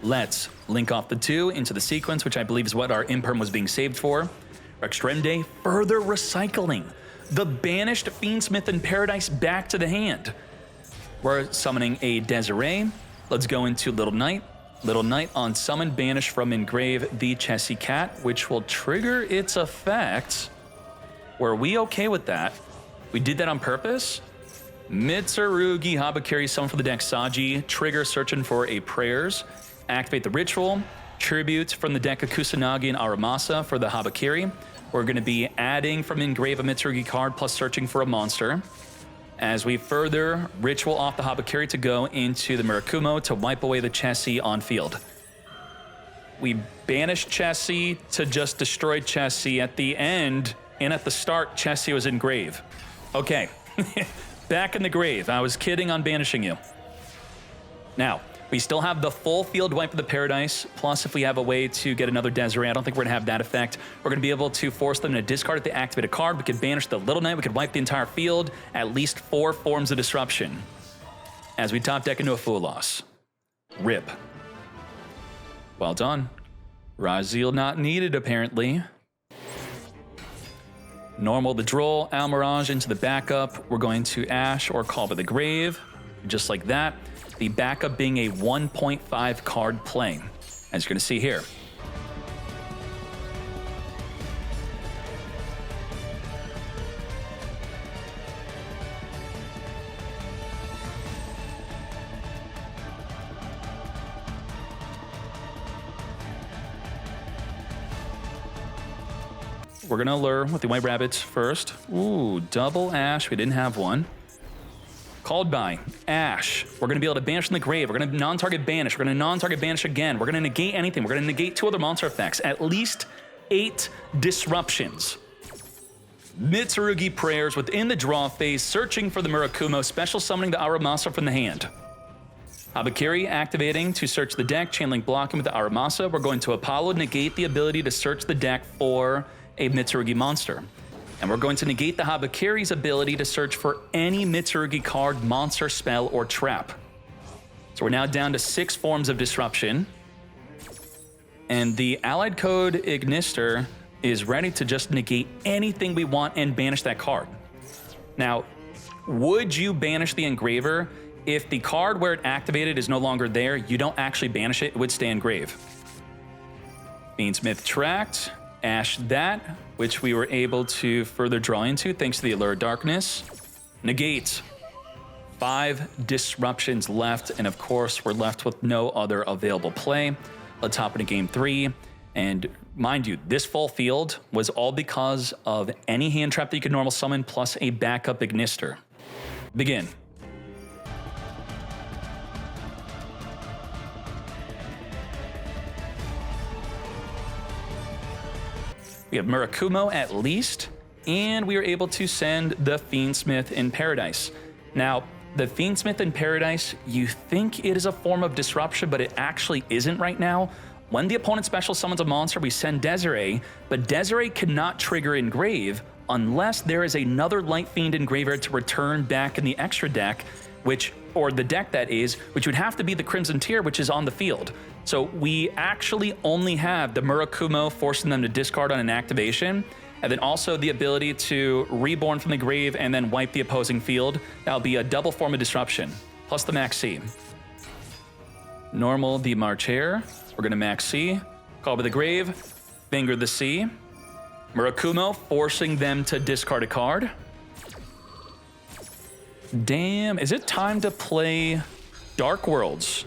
Let's link off the 2 into the Sequence, which I believe is what our Imperm was being saved for. Rextremde further recycling the banished Fiendsmith in Paradise back to the hand. We're summoning a Desiree. Let's go into Little Knight. Little Knight on summon, banish from engrave the Chessie Cat, which will trigger its effect. Were we okay with that? We did that on purpose? Mitsurugi, Habakiri, summon for the deck Saji, trigger searching for a prayers, activate the ritual, tribute from the deck of Kusanagi and Aramasa for the Habakiri. We're going to be adding from Engrave a Mitsurugi card plus searching for a monster. As we further ritual off the Habakiri to go into the Murakumo to wipe away the Chessie on field. We banished Chessie to just destroy Chessie at the end, and at the start, Chessie was in grave. Okay, back in the grave. I was kidding on banishing you. Now, we still have the full field wipe of the Paradise, plus if we have a way to get another Desiree, I don't think we're gonna have that effect. We're gonna be able to force them to discard if they activate a card. We could banish the Little Knight, we could wipe the entire field, at least 4 forms of disruption. As we top deck into a full loss. RIP. Well done. Raziel not needed, apparently. Normal the Droll, Almirage into the backup. We're going to Ash or Call by the Grave, just like that. The backup being a 1.5 card play, as you're going to see here. We're going to lure with the White Rabbits first. Ooh, double Ash. We didn't have one. Called by Ash. We're going to be able to banish from the grave. We're going to non-target banish. We're going to non-target banish again. We're going to negate anything. We're going to negate 2 other monster effects. At least 8 disruptions. Mitsurugi prayers within the draw phase, searching for the Murakumo, special summoning the Aramasa from the hand. Habakiri activating to search the deck, Chainlink blocking with the Aramasa. We're going to Apollo, negate the ability to search the deck for a Mitsurugi monster. And we're going to negate the Habakiri's ability to search for any Mitsurugi card, monster, spell, or trap. So we're now down to 6 forms of disruption. And the Allied Code Ignister is ready to just negate anything we want and banish that card. Now, would you banish the Engraver? If the card where it activated is no longer there, you don't actually banish it, it would stay engrave. Fiendsmith tracked, Ash that, which we were able to further draw into thanks to the Allure of Darkness. Negate. 5 disruptions left, and of course, we're left with no other available play. Let's hop into game 3. And mind you, this full field was all because of any hand trap that you could normal summon plus a backup Ignister. Begin. We have Murakumo at least, and we are able to send the Fiendsmith in Paradise. Now, the Fiendsmith in Paradise, you think it is a form of disruption, but it actually isn't right now. When the opponent special summons a monster, we send Desiree, but Desiree cannot trigger Engrave unless there is another Light Fiend Engraver to return back in the extra deck, or the deck that is, which would have to be the Crimson Tier, which is on the field. So we actually only have the Murakumo forcing them to discard on an activation, and then also the ability to reborn from the grave and then wipe the opposing field. That'll be a double form of disruption, plus the Max C. Normal the Marchair. We're gonna Max C. Call by the Grave. Finger the C. Murakumo forcing them to discard a card. Damn, is it time to play Dark Worlds?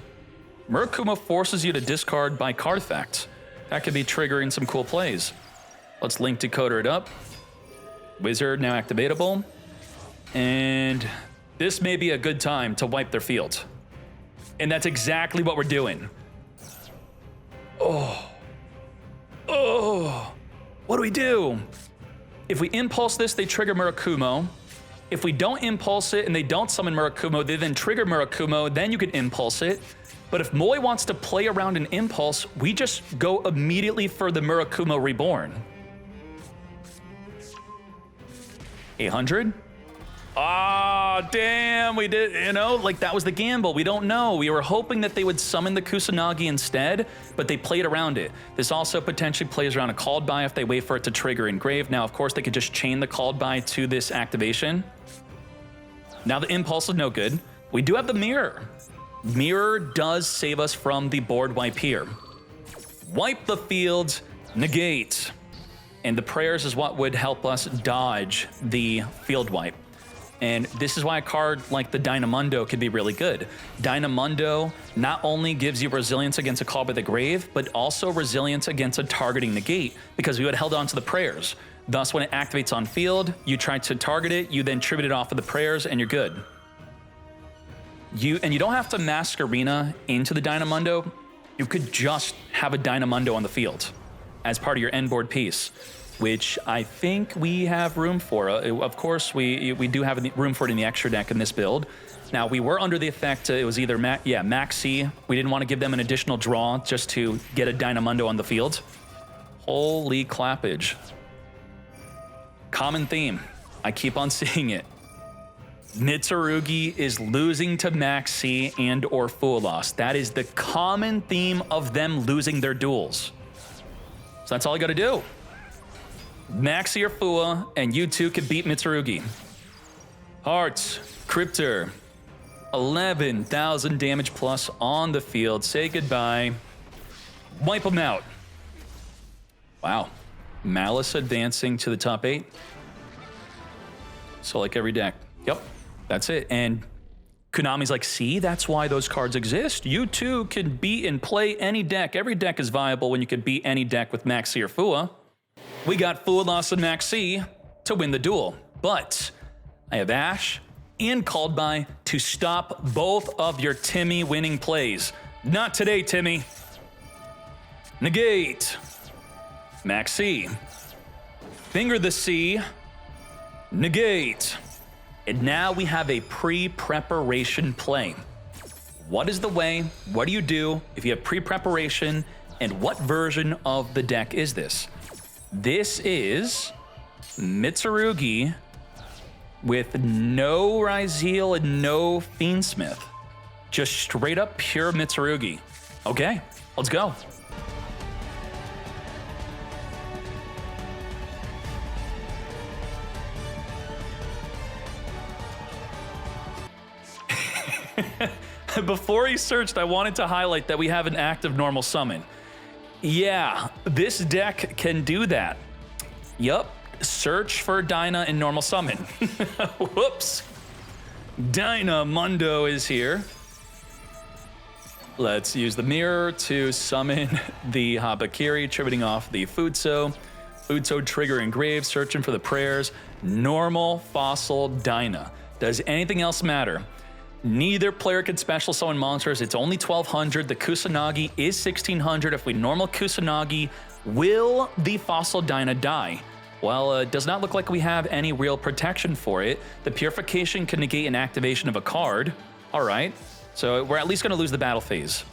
Murakumo forces you to discard by card effect. That could be triggering some cool plays. Let's Link Decoder it up. Wizard now activatable. And this may be a good time to wipe their field. And that's exactly what we're doing. Oh. What do we do? If we impulse this, they trigger Murakumo. If we don't impulse it and they don't summon Murakumo, they then trigger Murakumo, then you can impulse it. But if Moy wants to play around an impulse, we just go immediately for the Murakumo Reborn. 800? Ah, damn, we did, that was the gamble. We don't know. We were hoping that they would summon the Kusanagi instead, but they played around it. This also potentially plays around a Called By if they wait for it to trigger Engrave. Now, of course, they could just chain the Called By to this activation. Now the Impulse is no good. We do have the Mirror. Mirror does save us from the board wipe here. Wipe the field, negate. And the prayers is what would help us dodge the field wipe. And this is why a card like the Dynamundo could be really good. Dynamundo not only gives you resilience against a Call by the Grave, but also resilience against a targeting negate, because we had held on to the prayers. Thus, when it activates on field, you try to target it, you then tribute it off of the prayers, and you're good. You don't have to Masquerena into the Dynamundo. You could just have a Dynamundo on the field as part of your end board piece, which I think we have room for. Of course, we do have room for it in the extra deck in this build. Now, we were under the effect, it was either Maxi. We didn't want to give them an additional draw just to get a Dynamundo on the field. Holy clappage. Common theme. I keep on seeing it. Mitsurugi is losing to Maxi and or Fuelos. That is the common theme of them losing their duels. So that's all you got to do. Maxi or Fua, and you two could beat Mitsurugi. Hearts, Cryptor, 11,000 damage plus on the field. Say goodbye. Wipe them out. Wow. Maliss advancing to the top 8. So like every deck. Yep, that's it. And Konami's like, see, that's why those cards exist. You too can beat and play any deck. Every deck is viable when you can beat any deck with Maxi or Fua. We got Fuelos and Maxi to win the duel, but I have Ash and Called By to stop both of your Timmy winning plays. Not today, Timmy. Negate. Maxi. Finger the C. Negate. And now we have a pre-preparation play. What is the way? What do you do if you have pre-preparation? And what version of the deck is this? This is Mitsurugi with no Ryzeal and no Fiendsmith. Just straight up pure Mitsurugi. Okay, let's go. Before he searched, I wanted to highlight that we have an active normal summon. Yeah, this deck can do that. Yup, search for Dyna and normal summon. Whoops. Dynamundo is here. Let's use the mirror to summon the Habakiri, tributing off the Futso. Futso trigger engraved, searching for the prayers. Normal fossil Dyna. Does anything else matter? Neither player can special summon monsters. It's only 1,200. The Kusanagi is 1,600. If we normal Kusanagi, will the fossil Dyna die? Well, it does not look like we have any real protection for it. The purification can negate an activation of a card. All right, so we're at least going to lose the battle phase.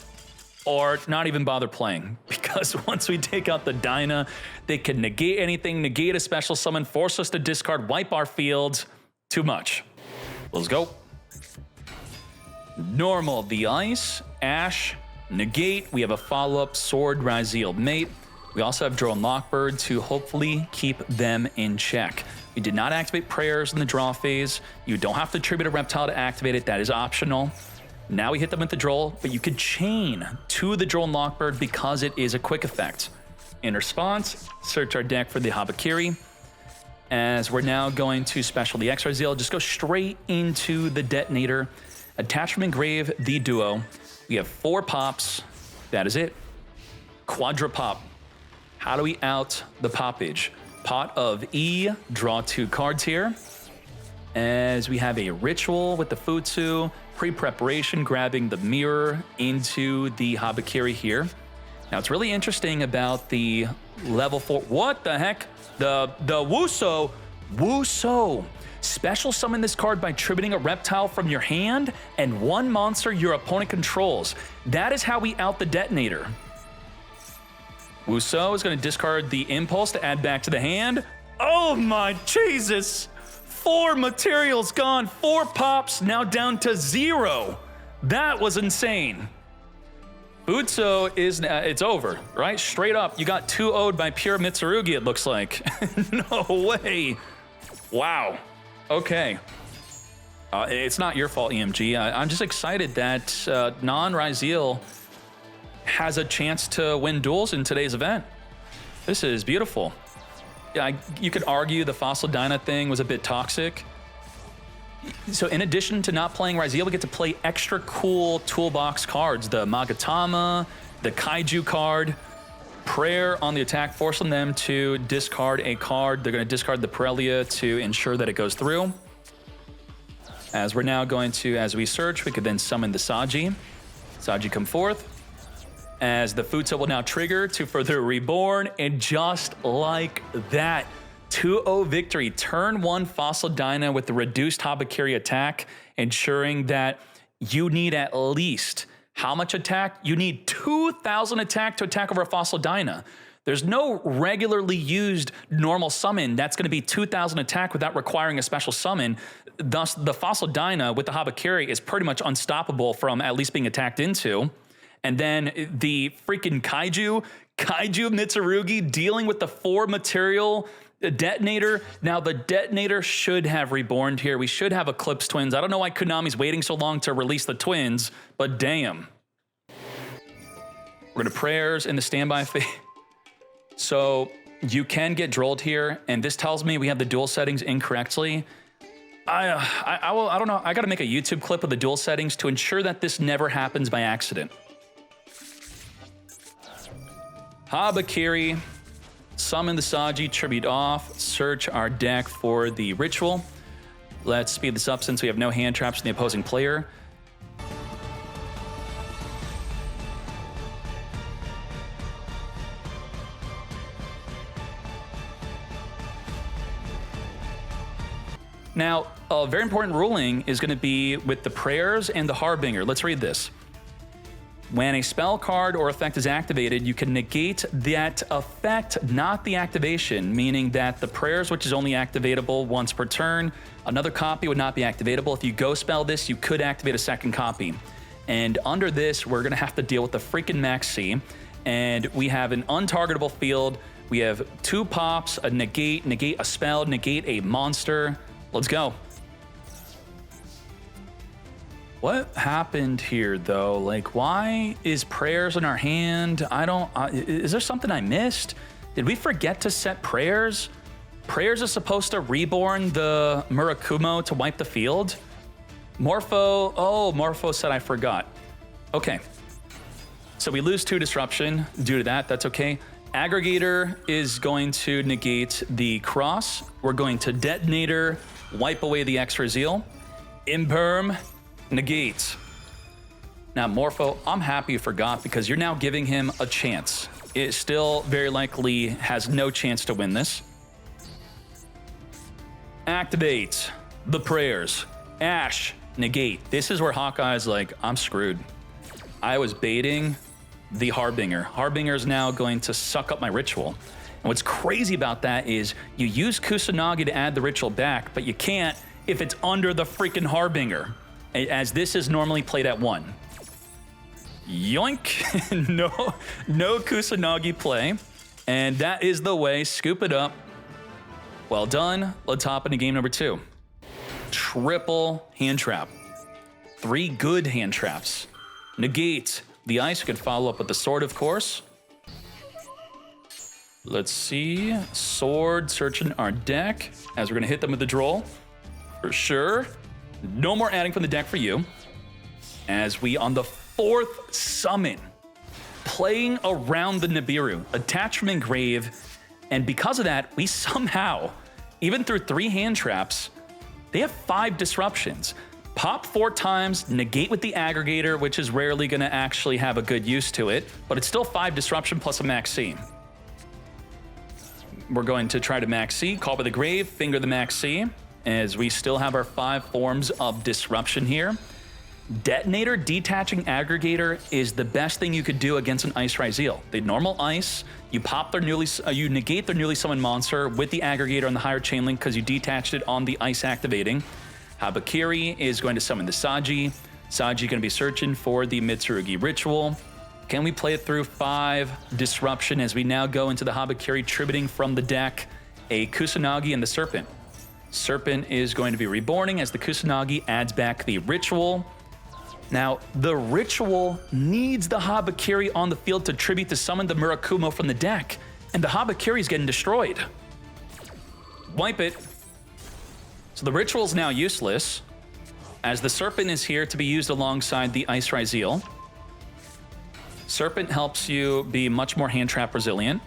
Or not even bother playing, because once we take out the Dyna, they can negate anything, negate a special summon, force us to discard, wipe our fields. Too much. Let's go. Normal, the Ice, Ash, negate. We have a follow-up Sword, Ryzeal, Mate. We also have Drone Lockbird to hopefully keep them in check. We did not activate prayers in the draw phase. You don't have to tribute a reptile to activate it. That is optional. Now we hit them with the Droll, but you could chain to the Drone Lockbird because it is a quick effect. In response, search our deck for the Habakiri. As we're now going to special the X-Ryzeal, just go straight into the detonator. Attach from engrave the duo. We have 4 pops. That is it. Quadra pop. How do we out the poppage? Pot of E, draw 2 cards here. As we have a ritual with the Futsu, pre-preparation, grabbing the mirror into the Habakiri here. Now, it's really interesting about the level 4. What the heck? The Wuso. Wuso. Special summon this card by tributing a reptile from your hand and 1 monster your opponent controls. That is how we out the detonator. Wuso is going to discard the impulse to add back to the hand. Oh my Jesus! 4 materials gone, 4 pops, now down to 0. That was insane. Futso is, it's over, right? Straight up, you got 2-0'd by pure Mitsurugi, it looks like. No way. Wow. Okay. It's not your fault, EMG. I'm just excited that non-Ryzeal has a chance to win duels in today's event. This is beautiful. Yeah, you could argue the Fossil Dyna thing was a bit toxic, So in addition to not playing Raziel, we get to play extra cool toolbox cards. The Magatama, the Kaiju card, Prayer on the attack, forcing them to discard a card. They're going to discard the Prelia to ensure that it goes through. As we're now going to, as we search, we could then summon the Saji. Saji come forth. As the Futsu will now trigger to further reborn, and just like that, 2-0 victory. Turn 1 Fossil Dyna with the reduced Habakiri attack, ensuring that you need at least how much attack? You need 2,000 attack to attack over a Fossil Dyna. There's no regularly used normal summon that's going to be 2,000 attack without requiring a special summon. Thus, the Fossil Dyna with the Habakiri is pretty much unstoppable from at least being attacked into. And then the freaking Kaiju Mitsurugi dealing with the 4 material detonator. Now the detonator should have reborned here. We should have Eclipse Twins. I don't know why Konami's waiting so long to release the twins, but damn. We're gonna prayers in the standby phase. So you can get drolled here, and this tells me we have the duel settings incorrectly. I don't know. I gotta make a YouTube clip of the duel settings to ensure that this never happens by accident. Habakiri. Summon the Saji, tribute off, search our deck for the ritual. Let's speed this up since we have no hand traps in the opposing player. Now, a very important ruling is going to be with the prayers and the Harbinger. Let's read this. When a spell card or effect is activated, you can negate that effect, not the activation, meaning that the prayers, which is only activatable once per turn, another copy would not be activatable. If you go spell this, you could activate a second copy. And under this, we're gonna have to deal with the freaking Maxi. And we have an untargetable field. We have 2 pops, a negate a spell, negate a monster. Let's go. What happened here, though? Like, why is prayers in our hand? Is there something I missed? Did we forget to set prayers? Prayers is supposed to reborn the Murakumo to wipe the field? Morpho said I forgot. Okay. So we lose 2 disruption due to that. That's okay. Aggregator is going to negate the cross. We're going to detonator, wipe away the extra zeal. Imperm, negate. Now, Morpho, I'm happy you forgot because you're now giving him a chance. It still very likely has no chance to win this. Activate the prayers. Ash, negate. This is where Hawkeye's like, I'm screwed. I was baiting the Harbinger. Harbinger's now going to suck up my ritual. And what's crazy about that is you use Kusanagi to add the ritual back, but you can't if it's under the freaking Harbinger, as this is normally played at 1. Yoink. no Kusanagi play. And that is the way. Scoop it up. Well done. Let's hop into game number 2. Triple hand trap. 3 good hand traps. Negate the ice. We can follow up with the sword, of course. Let's see. Sword searching our deck as we're going to hit them with the droll. For sure. No more adding from the deck for you. As we, on the 4th summon, playing around the Nibiru, attached from Engrave, and because of that, we somehow, even through 3 hand traps, they have 5 disruptions. Pop 4 times, negate with the aggregator, which is rarely going to actually have a good use to it, but it's still 5 disruption plus a Max C. We're going to try to Max C, call by the grave, finger the Max C, as we still have our 5 forms of disruption here. Detonator detaching aggregator is the best thing you could do against an Ice Raziel. The normal ice, you pop their you negate their newly summoned monster with the aggregator on the higher chain link because you detached it on the ice activating. Habakiri is going to summon the Saji. Saji going to be searching for the Mitsurugi ritual. Can we play it through 5 disruption as we now go into the Habakiri tributing from the deck a Kusanagi and the Serpent. Serpent is going to be reborning as the Kusanagi adds back the ritual. Now, the ritual needs the Habakiri on the field to tribute to summon the Murakumo from the deck, and the Habakiri is getting destroyed. Wipe it. So the ritual is now useless. as the Serpent is here to be used alongside the Ice Ryzeal. Serpent helps you be much more hand trap resilient,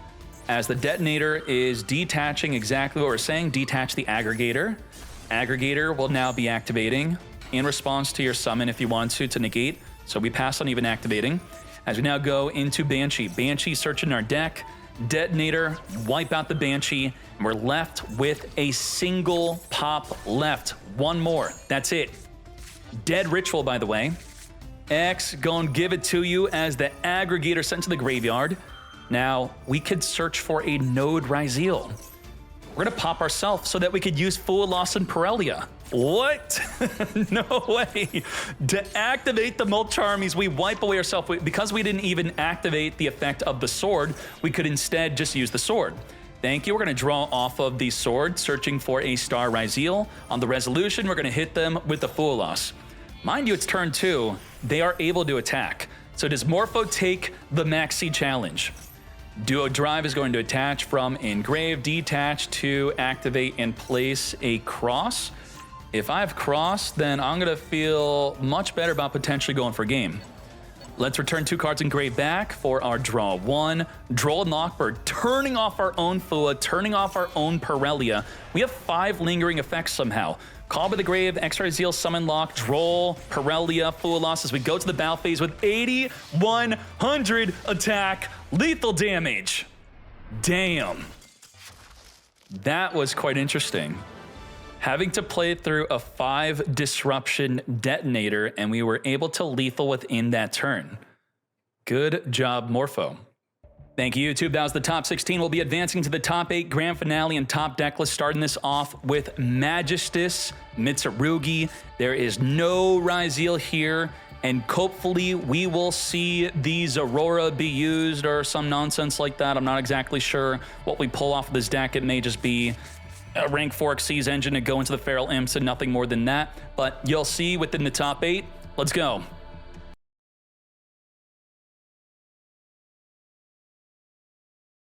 as the Detonator is detaching exactly what we're saying, detach the Aggregator. Aggregator will now be activating in response to your summon if you want to negate, so we pass on even activating. As we now go into Banshee. Banshee searching our deck, Detonator, wipe out the Banshee, and we're left with a single pop left. One more, that's it. Dead Ritual, by the way. X, go and give it to you as the Aggregator sent to the graveyard. Now, we could search for a Node Ryzeal. We're gonna pop ourselves so that we could use Full Loss and Parelia. What? No way. To activate the Mulch Armies, we wipe away ourselves. Because we didn't even activate the effect of the sword, we could instead just use the sword. Thank you. We're gonna draw off of the sword, searching for a Star Ryzeal. On the resolution, we're gonna hit them with the Full Loss. Mind you, it's turn 2. They are able to attack. So does Morpho take the Maxi challenge? Duo Drive is going to attach from Engrave, detach to activate and place a cross. If I have cross, then I'm gonna feel much better about potentially going for game. Let's return 2 cards Engrave back for our draw 1. Droll and Lockbird, turning off our own Fua, turning off our own Parelia. We have 5 lingering effects somehow. Call by the Grave, X-Ryzeal, Summon Lock, Droll, Parelia, Full Loss as we go to the battle phase with 8,100 attack, lethal damage. Damn. That was quite interesting. Having to play through a 5 disruption Detonator, and we were able to lethal within that turn. Good job, Morpho. Thank you, YouTube. That was the top 16. We'll be advancing to the top 8 grand finale and top deck list, starting this off with Majestus Mitsurugi. There is no Ryzeal here, and hopefully we will see these Aurora be used or some nonsense like that. I'm not exactly sure what we pull off of this deck. It may just be a rank 4 Xyz engine to go into the Feral Imps and nothing more than that, but you'll see within the top 8. Let's go.